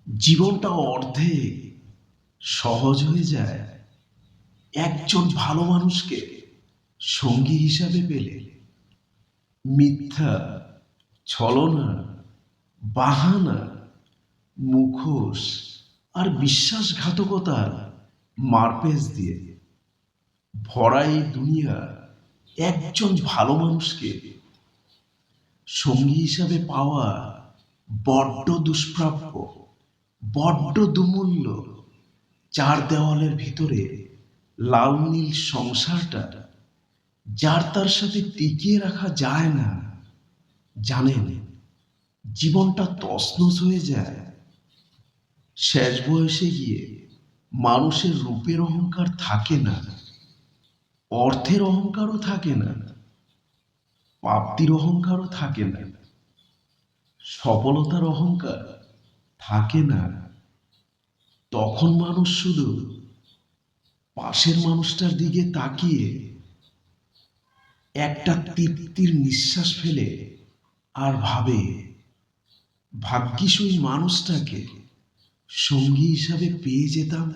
জীবনটা অর্ধেক সহজ হয়ে যায় একজন ভালো মানুষকে সঙ্গী হিসাবে পেলে। মিথ্যা, ছলনা, বাহানা, মুখোশ আর বিশ্বাসঘাতকতার মারপেচ দিয়ে ভরা এই দুনিয়া একজন ভালো মানুষকে সঙ্গী হিসাবে পাওয়া বড্ড দুষ্প্রাপ্য, বড্ড দুমূল্য। চার দেওয়ালের ভিতরে লাল নীল সংসারটা যার তার সাথে টিকিয়ে রাখা যায় না, জানেন, জীবনটা তছনছ হয়ে যায়। শেষ বয়সে গিয়ে মানুষের রূপের অহংকার থাকে না, অর্থের অহংকারও থাকে না, প্রাপ্তির অহংকারও থাকে না, সফলতার অহংকার থাকে না। তখন মানুষ শুধু পাশের মানুষটার দিকে তাকিয়ে একটা তৃপ্তির নিঃশ্বাস ফেলে আর ভাবে, ভাগ্যিস ওই মানুষটাকে সঙ্গী হিসাবে পেয়ে যেতাম।